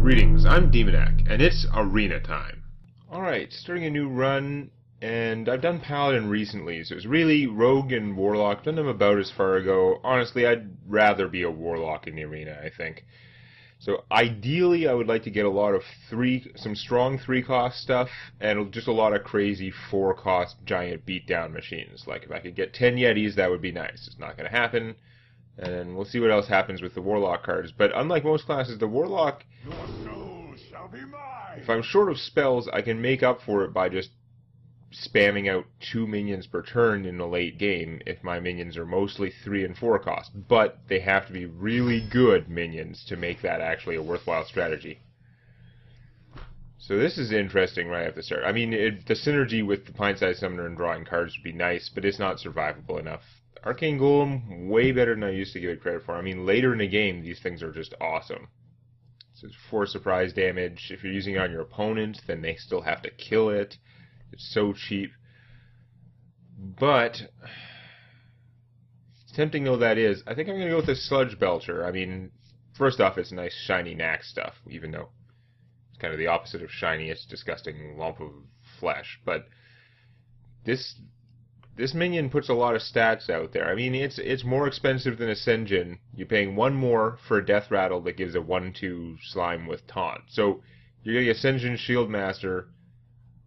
Greetings, I'm Demonac, and it's arena time. Alright, starting a new run, and I've done Paladin recently, so it's really Rogue and Warlock. Done them about as far ago. Honestly, I'd rather be a Warlock in the arena, I think. So ideally, I would like to get a lot of some strong 3-cost stuff, and just a lot of crazy 4-cost giant beatdown machines. Like, if I could get 10 Yetis, that would be nice. It's not going to happen. And we'll see what else happens with the Warlock cards. But unlike most classes, the Warlock, your soul shall be mine. If I'm short of spells, I can make up for it by just spamming out 2 minions per turn in the late game if my minions are mostly 3 and 4 cost. But they have to be really good minions to make that actually a worthwhile strategy. So this is interesting right at the start. I mean, the synergy with the Pint-Sized Summoner and drawing cards would be nice, but it's not survivable enough. Arcane Golem, way better than I used to give it credit for. I mean, later in the game, these things are just awesome. So it's 4 surprise damage. If you're using it on your opponent, then they still have to kill it. It's so cheap. But, tempting though that is, I think I'm going to go with the Sludge Belcher. I mean, first off, it's nice shiny knack stuff, even though it's kind of the opposite of shiny. It's a disgusting lump of flesh. But this minion puts a lot of stats out there. I mean, it's more expensive than Ascension. You're paying 1 more for a Death Rattle that gives a 1/2 slime with taunt. So you're getting Ascension Shieldmaster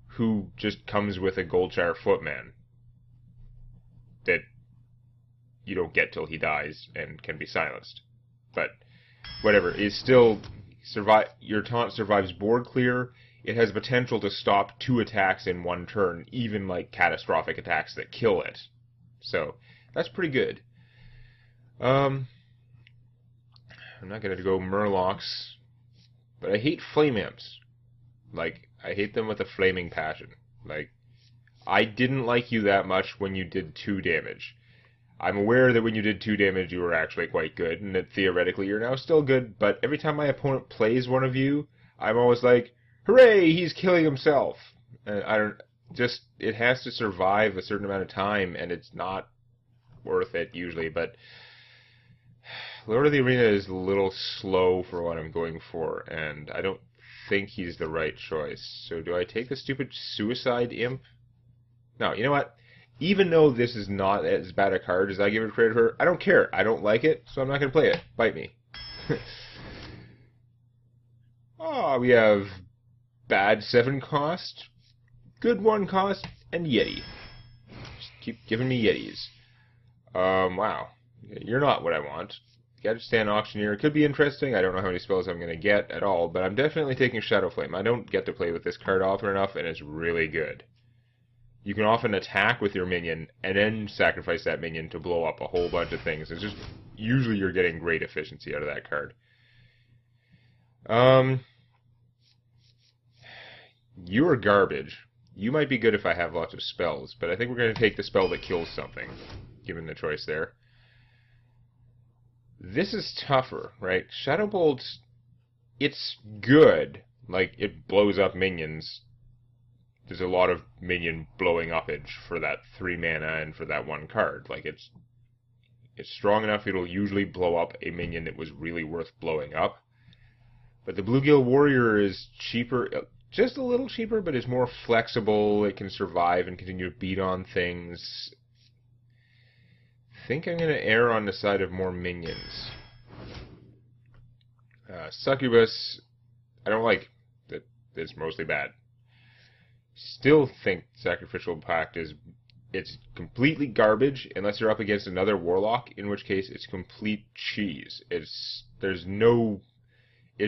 who just comes with a Goldshire Footman that you don't get till he dies and can be silenced. But whatever, it's still your taunt survives board clear. It has potential to stop 2 attacks in 1 turn, even like catastrophic attacks that kill it. So that's pretty good. I'm not going to go Murlocs, but I hate Flame Imps. Like, I hate them with a flaming passion. Like, I didn't like you that much when you did 2 damage. I'm aware that when you did 2 damage, you were actually quite good, and that theoretically you're now still good, but every time my opponent plays one of you, I'm always like, hooray, he's killing himself. And it has to survive a certain amount of time, and it's not worth it usually, but Lord of the Arena is a little slow for what I'm going for, and I don't think he's the right choice. So do I take the stupid Suicide Imp? No, you know what? Even though this is not as bad a card as I give it credit for, I don't care. I don't like it, so I'm not going to play it. Bite me. Oh, we have bad 7 cost, good 1 cost, and Yeti. Just keep giving me Yetis. Wow. You're not what I want. Gadgetzan Auctioneer could be interesting. I don't know how many spells I'm going to get at all, but I'm definitely taking Shadow Flame. I don't get to play with this card often enough, and it's really good. You can often attack with your minion, and then sacrifice that minion to blow up a whole bunch of things. It's just, usually you're getting great efficiency out of that card. You're garbage. You might be good if I have lots of spells, but I think we're going to take the spell that kills something, given the choice there. This is tougher, right? Shadow Bolt, it's good. Like, it blows up minions. There's a lot of minion blowing upage for that 3 mana and for that 1 card. Like, it's strong enough it'll usually blow up a minion that was really worth blowing up. But the Bluegill Warrior is cheaper, just a little cheaper, but it's more flexible. It can survive and continue to beat on things. I think I'm going to err on the side of more minions. Succubus, I don't like. It's mostly bad. Still think Sacrificial Pact it's completely garbage unless you're up against another Warlock, in which case it's complete cheese. It's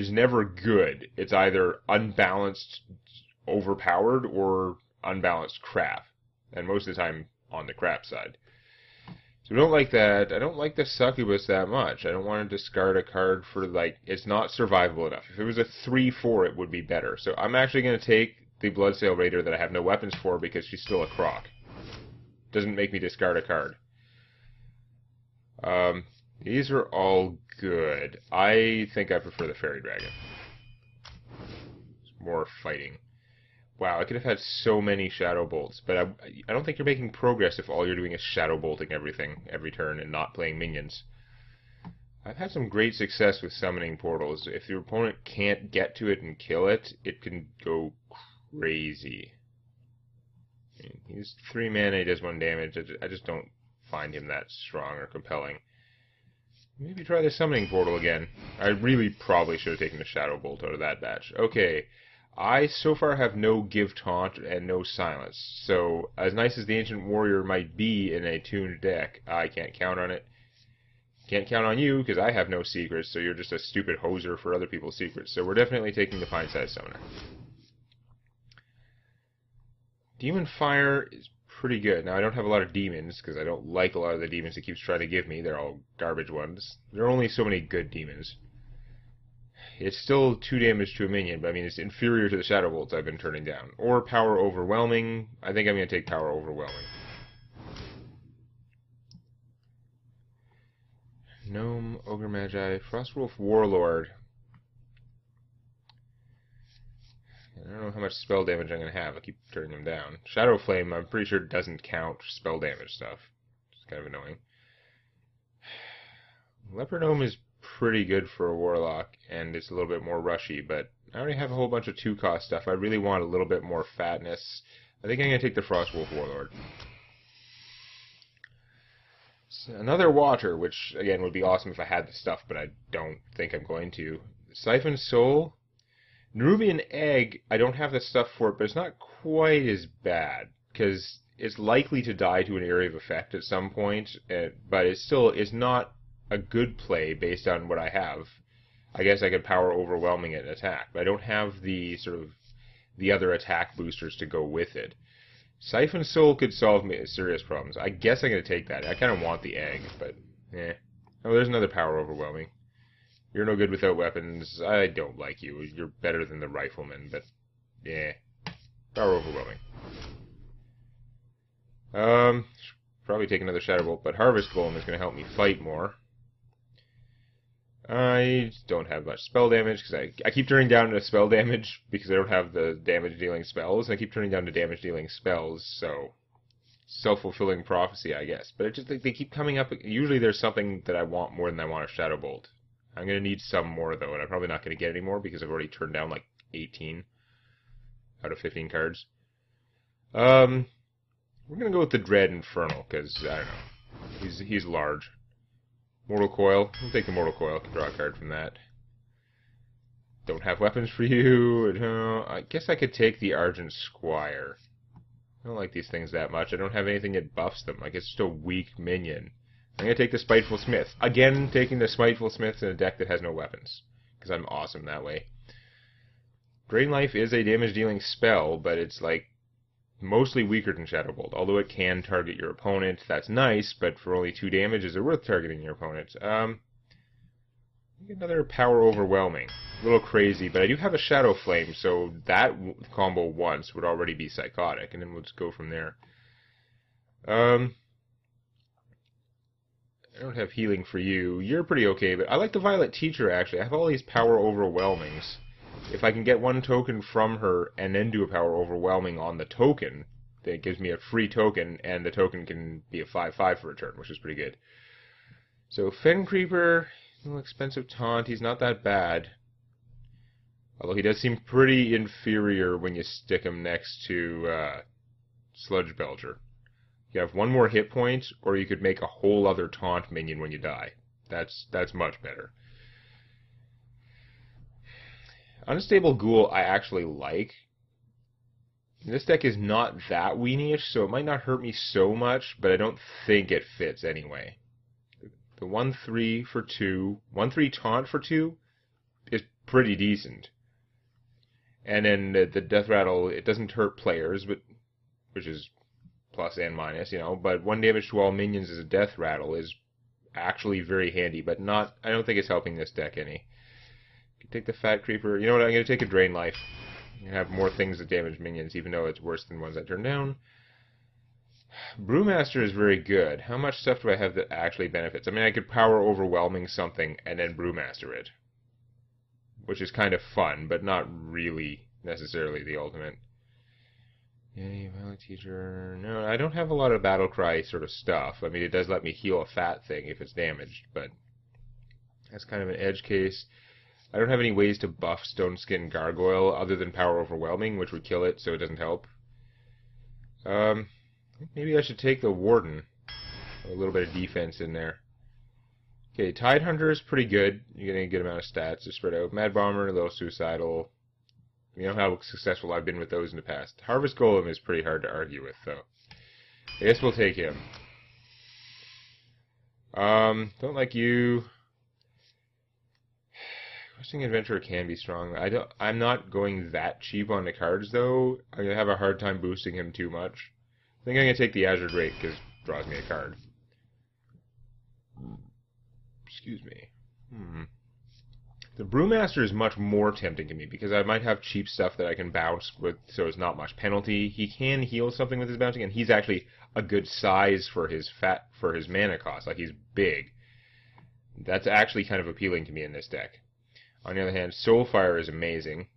never good. It's either unbalanced, overpowered, or unbalanced crap. And most of the time on the crap side. So I don't like that. I don't like the Succubus that much. I don't want to discard a card for, like, it's not survivable enough. If it was a 3/4, it would be better. So I'm actually going to take the Bloodsail Raider that I have no weapons for because she's still a croc. Doesn't make me discard a card. These are all good. I think I prefer the Fairy Dragon. It's more fighting. Wow, I could have had so many Shadow Bolts, but I don't think you're making progress if all you're doing is Shadow Bolting everything every turn and not playing minions. I've had some great success with summoning portals. If your opponent can't get to it and kill it, it can go crazy. He's 3 mana, he does 1 damage. I just don't find him that strong or compelling. Maybe try the summoning portal again. I really probably should have taken the Shadow Bolt out of that batch. Okay, I so far have no Give Taunt and no Silence. So, as nice as the Ancient Warrior might be in a tuned deck, I can't count on it. Can't count on you, because I have no secrets, so you're just a stupid hoser for other people's secrets. So we're definitely taking the Pine-Sized Summoner. Demon Fire is pretty good. Now, I don't have a lot of demons, because I don't like a lot of the demons it keeps trying to give me. They're all garbage ones. There are only so many good demons. It's still 2 damage to a minion, but I mean, it's inferior to the Shadow Bolts I've been turning down. Or Power Overwhelming. I think I'm going to take Power Overwhelming. Gnome, Ogre Magi, Frostwolf Warlord. I don't know how much spell damage I'm going to have. I keep turning them down. Shadow Flame, I'm pretty sure doesn't count spell damage stuff. It's kind of annoying. Leopard Gnome is pretty good for a Warlock, and it's a little bit more rushy, but I already have a whole bunch of 2-cost stuff. I really want a little bit more fatness. I think I'm going to take the Frostwolf Warlord. Another water, which, again, would be awesome if I had the stuff, but I don't think I'm going to. Siphon Soul. Nerubian Egg, I don't have the stuff for it, but it's not quite as bad, because it's likely to die to an area of effect at some point, but it's not a good play based on what I have. I guess I could Power Overwhelming it and attack, but I don't have the the other attack boosters to go with it. Siphon Soul could solve me serious problems. I guess I'm going to take that. I kind of want the egg, but eh. Oh, there's another Power Overwhelming. You're no good without weapons. I don't like you. You're better than the Rifleman, but yeah. Power Overwhelming. Probably take another Shadow Bolt, but Harvest Golem is going to help me fight more. I don't have much spell damage, because I keep turning down to spell damage, because I don't have the damage-dealing spells, and I keep turning down to damage-dealing spells, so self-fulfilling prophecy, I guess. But it just, they keep coming up. Usually there's something that I want more than I want a Shadow Bolt. I'm going to need some more, though, and I'm probably not going to get any more, because I've already turned down, like, 18 out of 15 cards. We're going to go with the Dread Infernal, because, I don't know, he's large. Mortal Coil. I'll take the Mortal Coil. Draw a card from that. Don't have weapons for you. No, I guess I could take the Argent Squire. I don't like these things that much. I don't have anything that buffs them. Like, it's just a weak minion. I'm going to take the Spiteful Smith. Again, taking the Spiteful Smith in a deck that has no weapons. Because I'm awesome that way. Drain Life is a damage-dealing spell, but it's, like, mostly weaker than Shadow Bolt, although it can target your opponent. That's nice, but for only 2 damage, is it worth targeting your opponent? Another Power Overwhelming. A little crazy, but I do have a Shadow Flame, so that combo once would already be psychotic, and then we'll just go from there. I don't have healing for you. You're pretty okay, but I like the Violet Teacher, actually. I have all these Power Overwhelmings. If I can get 1 token from her and then do a Power Overwhelming on the token, then it gives me a free token, and the token can be a 5/5 for a turn, which is pretty good. So Fen Creeper, a little expensive taunt. He's not that bad. Although he does seem pretty inferior when you stick him next to Sludge Belcher. You have 1 more hit point, or you could make a whole other taunt minion when you die. That's much better. Unstable Ghoul I actually like. This deck is not that weenie-ish, so it might not hurt me so much, but I don't think it fits anyway. The 1/3 for 2, 1/3 taunt for 2 is pretty decent. And then the Death Rattle, it doesn't hurt players, but which is plus and minus, you know, but 1 damage to all minions as a Death Rattle is actually very handy, but not, I don't think it's helping this deck any. Take the Fat Creeper. You know what? I'm going to take a Drain Life. You have more things that damage minions, even though it's worse than ones I turn down. Brewmaster is very good. How much stuff do I have that actually benefits? I mean, I could Power Overwhelming something and then Brewmaster it. Which is kind of fun, but not really necessarily the ultimate. Yay, Violet Teacher. No, I don't have a lot of Battlecry sort of stuff. I mean, it does let me heal a fat thing if it's damaged, but That's kind of an edge case. I don't have any ways to buff Stone Skin Gargoyle other than Power Overwhelming, which would kill it, so it doesn't help. Maybe I should take the Warden. A little bit of defense in there. Okay, Tidehunter is pretty good. You're getting a good amount of stats to spread out. Mad Bomber, a little Suicidal. You know how successful I've been with those in the past. Harvest Golem is pretty hard to argue with, though. I guess we'll take him. Don't like you. Questing Adventurer can be strong. I'm not going that cheap on the cards, though. I'm going to have a hard time boosting him too much. I think I'm going to take the Azure Drake, because it draws me a card. Excuse me. The Brewmaster is much more tempting to me, because I might have cheap stuff that I can bounce with, so it's not much penalty. He can heal something with his bouncing, and he's actually a good size for his mana cost. Like, he's big. That's actually kind of appealing to me in this deck. On the other hand, Soulfire is amazing.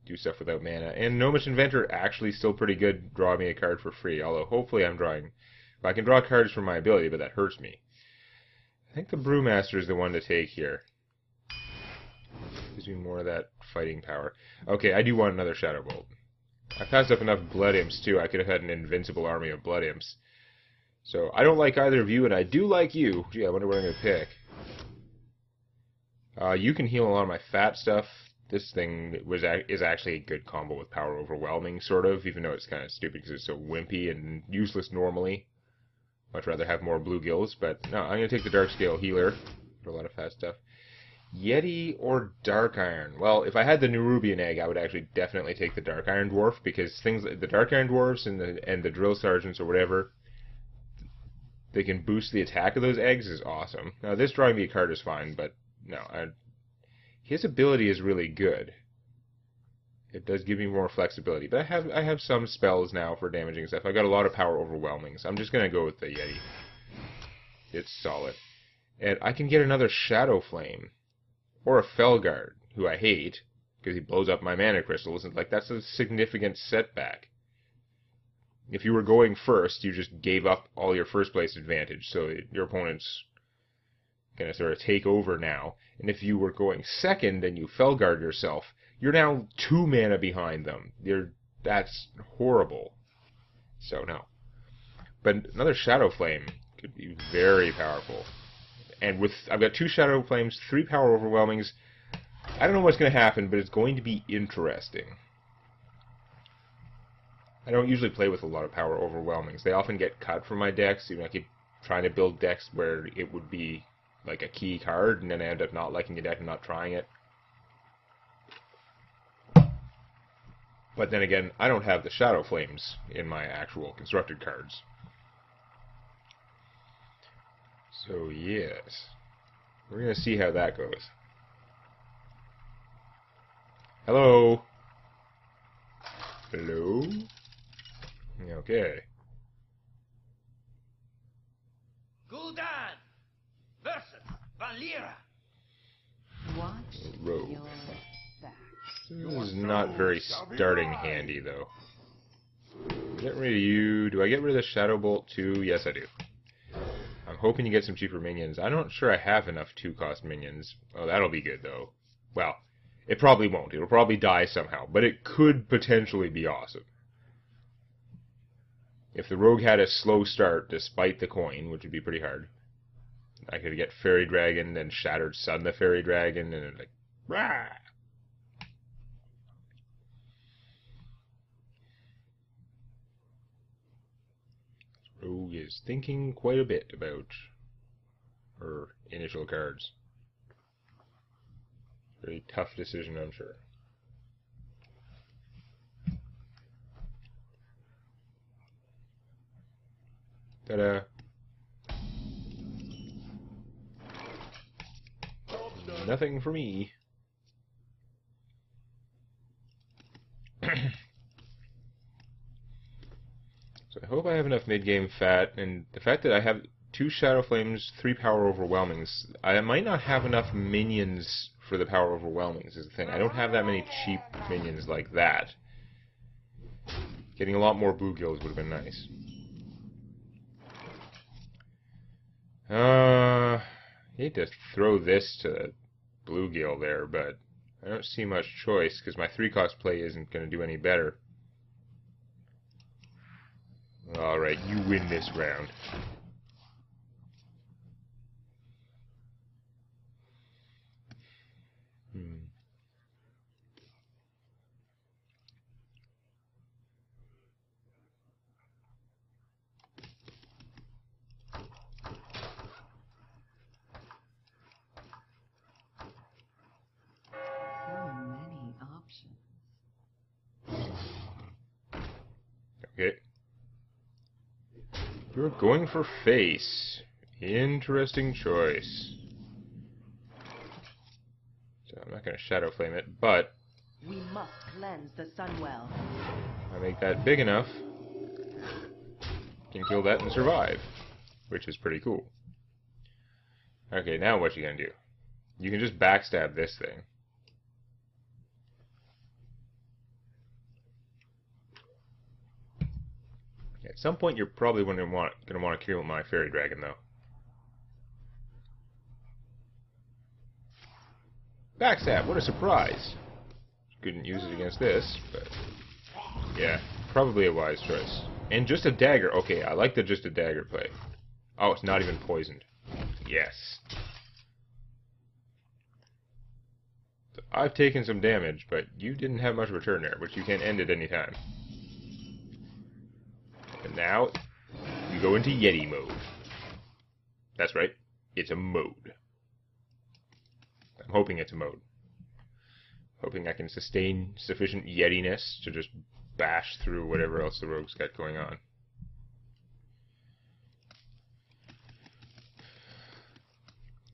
Do stuff without mana. And Gnomish Inventor actually still pretty good, draw me a card for free. Although, hopefully I'm drawing... Well, I can draw cards from my ability, but that hurts me. I think the Brewmaster is the one to take here. Gives me more of that fighting power. Okay, I do want another Shadow Bolt. I passed up enough Blood Imps, too. I could have had an invincible army of Blood Imps. So, I don't like either of you, and I do like you. Gee, I wonder what I'm going to pick. You can heal a lot of my fat stuff. This thing is actually a good combo with Power Overwhelming, sort of, even though it's kind of stupid because it's so wimpy and useless normally. Much rather have more bluegills, but no, I'm going to take the Darkscale Healer for a lot of fat stuff. Yeti or Dark Iron? Well, if I had the Nerubian Egg, I would actually definitely take the Dark Iron Dwarf, because things like the Dark Iron Dwarfs and the Drill Sergeants or whatever, they can boost the attack of those eggs is awesome. Now, this drawing me a card is fine, but no, his ability is really good. It does give me more flexibility, but I have some spells now for damaging stuff. I got a lot of Power Overwhelming, so I'm just gonna go with the Yeti. It's solid, and I can get another Shadow Flame, or a Felguard, who I hate because he blows up my mana crystals, and like that's a significant setback. If you were going first, you just gave up all your first place advantage, so your opponent's gonna sort of take over now. And if you were going second and you Felguard yourself, you're now 2 mana behind them. That's horrible. So no. But another Shadow Flame could be very powerful. And I've got 2 Shadow Flames, 3 Power Overwhelmings. I don't know what's going to happen, but it's going to be interesting. I don't usually play with a lot of Power Overwhelmings. They often get cut from my decks. I keep trying to build decks where it would be like a key card, and then I end up not liking the deck and not trying it. But then again, I don't have the Shadow Flames in my actual constructed cards. So yes, we're going to see how that goes. Hello? Hello? Okay. Gul'dan versus Valera. Watch Rogue. your back. This is not very starting handy, though. Get rid of you. Do I get rid of the Shadow Bolt too? Yes, I do. I'm hoping to get some cheaper minions. I'm not sure I have enough 2-cost minions. Oh, that'll be good, though. Well, it probably won't. It'll probably die somehow, but it could potentially be awesome. If the rogue had a slow start, despite the coin, which would be pretty hard, I could get Fairy Dragon, then Shattered Sun the Fairy Dragon, and like, rah! Rogue is thinking quite a bit about her initial cards. Very tough decision, I'm sure. Ta-da! Nothing for me. So I hope I have enough mid-game fat, and the fact that I have 2 Shadow Flames, 3 Power Overwhelmings, I might not have enough minions for the Power Overwhelmings is the thing. I don't have that many cheap minions like that. Getting a lot more bluegills would have been nice. hate to throw this to Bluegill there, but I don't see much choice because my 3-cost play isn't going to do any better. Alright, you win this round. So many options. Okay. You're going for face. Interesting choice. So I'm not going to Shadow Flame it, but We must cleanse the Sunwell. if I make that big enough, can kill that and survive, which is pretty cool. Okay, now what you gonna do? You can just backstab this thing. At some point, you're probably gonna want to kill my fairy dragon, though. Backstab! What a surprise! Couldn't use it against this, but yeah, probably a wise choice. And just a dagger. Okay, I like the just a dagger play. Oh, it's not even poisoned. Yes. So I've taken some damage, but you didn't have much return there, which you can end at any time. And now, you go into Yeti mode. That's right, it's a mode. I'm hoping it's a mode. Hoping I can sustain sufficient Yetiness to just bash through whatever else the rogue's got going on.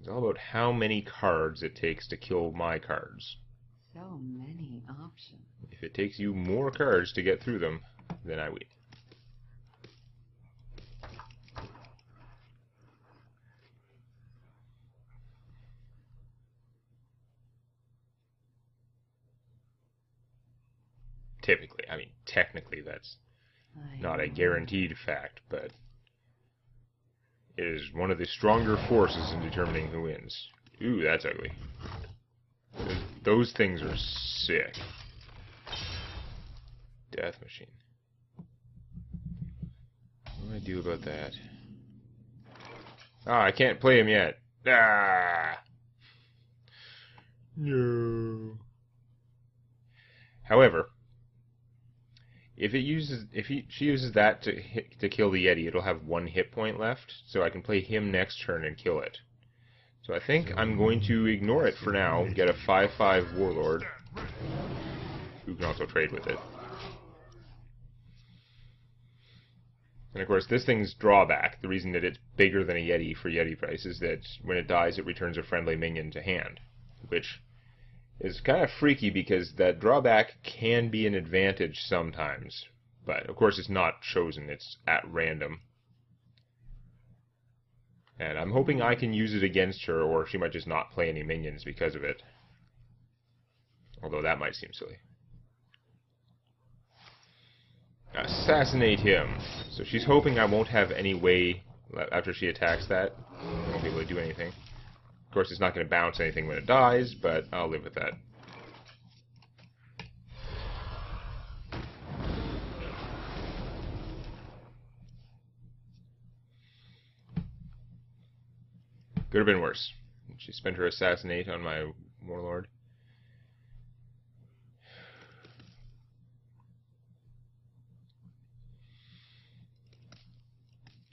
It's all about how many cards it takes to kill my cards. So many options. If it takes you more cards to get through them, then I win. Typically, I mean, technically that's not a guaranteed fact, but it is one of the stronger forces in determining who wins. Ooh, that's ugly. Those things are sick. Death Machine. What do I do about that? Ah, I can't play him yet. Ah! No. However, she uses that to kill the Yeti, it'll have 1 hit point left, so I can play him next turn and kill it. So I think I'm going to ignore it for now, get a 5/5 Warlord, who can also trade with it. And of course, this thing's drawback, the reason that it's bigger than a Yeti for Yeti price, is that when it dies, it returns a friendly minion to hand, which is kind of freaky because that drawback can be an advantage sometimes. But, of course, it's not chosen. It's at random. And I'm hoping I can use it against her, or she might just not play any minions because of it. Although that might seem silly. Assassinate him. So she's hoping I won't have any way, after she attacks that, I won't be able to do anything. Of course, it's not going to bounce anything when it dies, but I'll live with that. Could have been worse. She spent her assassinate on my Warlord.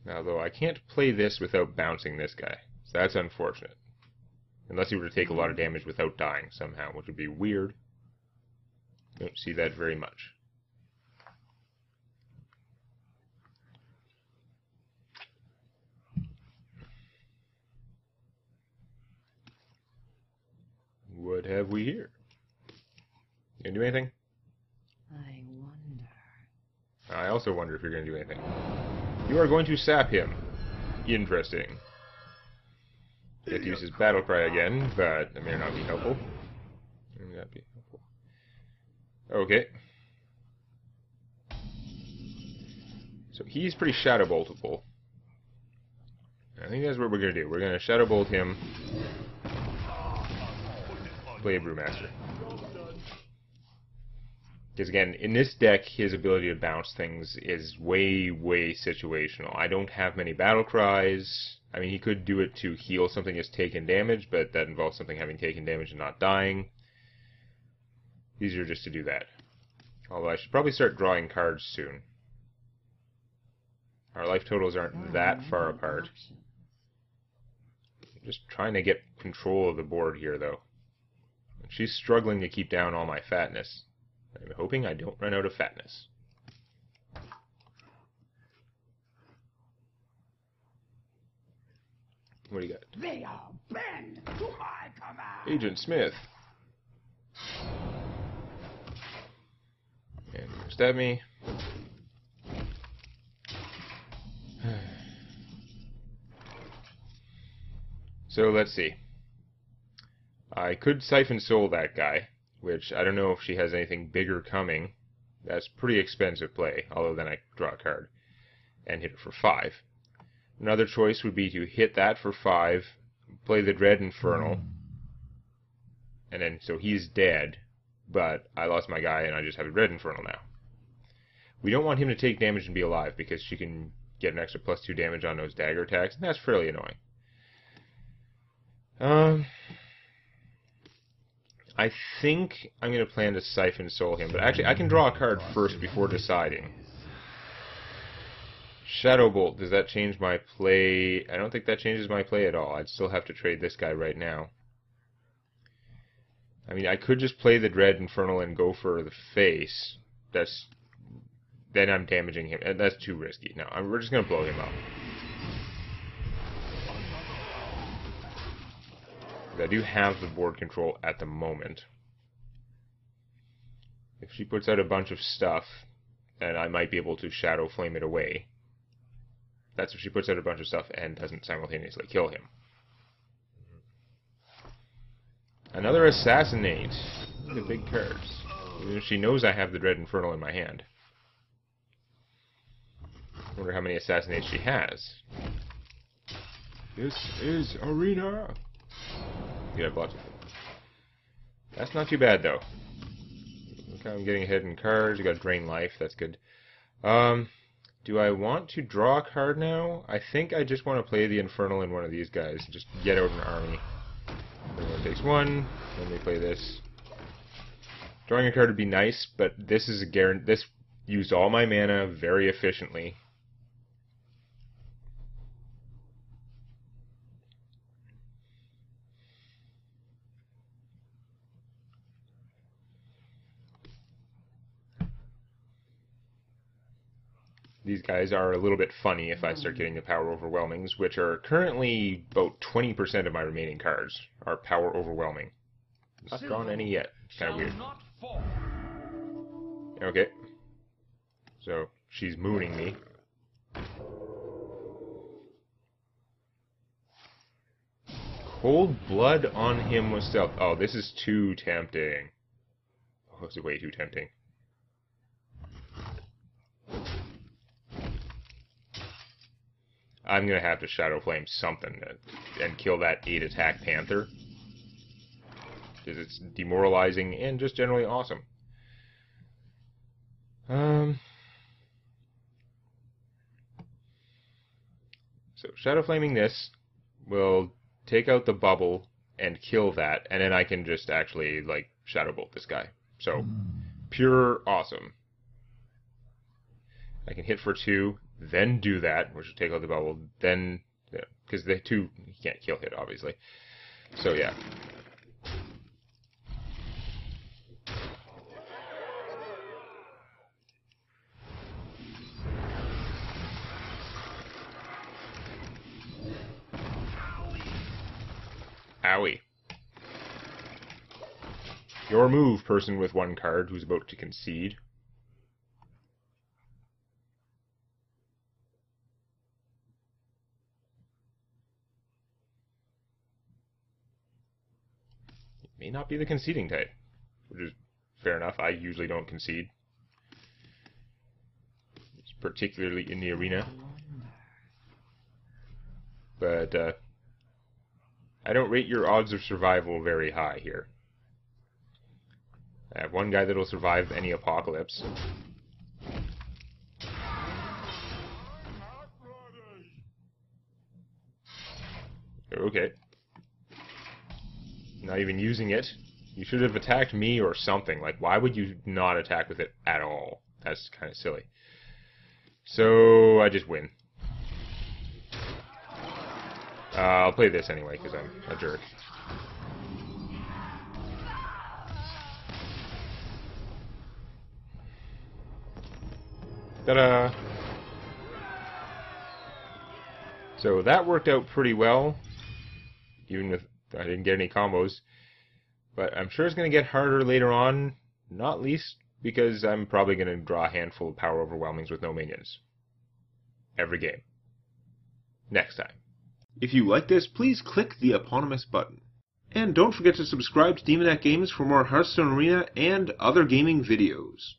Now, though, I can't play this without bouncing this guy. So that's unfortunate. Unless he were to take a lot of damage without dying somehow, which would be weird. Don't see that very much. What have we here? You gonna do anything? I wonder. I also wonder if you're gonna do anything. You are going to sap him. Interesting. Get to use his battle cry again, but that may not be helpful. May not be helpful. Okay. So he's pretty shadow boltable. I think that's what we're gonna do. We're gonna shadow bolt him. play a Brewmaster. Because again, in this deck, his ability to bounce things is way, way situational. I don't have many battle cries. I mean, he could do it to heal something that's taken damage, but that involves something having taken damage and not dying. Easier just to do that. Although I should probably start drawing cards soon. Our life totals aren't that far apart. I'm just trying to get control of the board here, though. She's struggling to keep down all my fatness. I'm hoping I don't run out of fatness. What do you got? They are bend to my command. Agent Smith. And stab me. So let's see. I could Siphon Soul that guy, which I don't know if she has anything bigger coming. That's pretty expensive play, although then I draw a card and hit it for 5. Another choice would be to hit that for 5, play the Dread Infernal, and then so he's dead, but I lost my guy and I just have a Dread Infernal now. We don't want him to take damage and be alive because she can get an extra +2 damage on those dagger attacks, and that's fairly annoying. I think I'm going to plan to Siphon Soul him, but actually I can draw a card first before deciding. Shadow Bolt, does that change my play? I don't think that changes my play at all. I'd still have to trade this guy right now. I mean, I could just play the Dread Infernal and go for the face. Then I'm damaging him. That's too risky. No, we're just going to blow him up. I do have the board control at the moment. If she puts out a bunch of stuff, then I might be able to Shadow Flame it away. That's if she puts out a bunch of stuff and doesn't simultaneously kill him. Another Assassinate. The big cards. She knows I have the Dread Infernal in my hand. Wonder how many Assassinates she has. This is Arena. Yeah, lots of them. That's not too bad, though. Okay, I'm getting ahead in cards. You got Drain Life. That's good. Do I want to draw a card now? I think I just want to play the Infernal in one of these guys. Just get out an army. Everyone takes 1. Then we play this. Drawing a card would be nice, but this is a guarantee. This used all my mana very efficiently. These guys are a little bit funny if I start getting the Power Overwhelmings, which are currently about 20% of my remaining cards are Power Overwhelming. Not drawn any yet. It's kind of weird. Okay. So, she's mooning me. Cold Blood on him with stealth. Oh, this is too tempting. Oh, this is way too tempting. I'm going to have to Shadow Flame something and kill that 8 attack Panther. Because it's demoralizing and just generally awesome. So Shadow Flaming this will take out the bubble and kill that, and then I can just actually like Shadow Bolt this guy. So pure awesome. I can hit for 2, then do that, which will take out the bubble, then, because the 2, you can't kill hit, obviously. So, yeah. Owie. Your move, person with 1 card who's about to concede. May not be the conceding type, which is fair enough. I usually don't concede, particularly in the arena. But I don't rate your odds of survival very high here. I have one guy that'll survive any apocalypse. Okay. Not even using it. You should have attacked me or something. Like, why would you not attack with it at all? That's kind of silly. So, I just win. I'll play this anyway, because I'm a jerk. Ta-da! So that worked out pretty well, even if I didn't get any combos. But I'm sure it's going to get harder later on, not least because I'm probably going to draw a handful of power overwhelmings with no minions. Every game. Next time. If you like this, please click the eponymous button. And don't forget to subscribe to Demonac Games for more Hearthstone Arena and other gaming videos.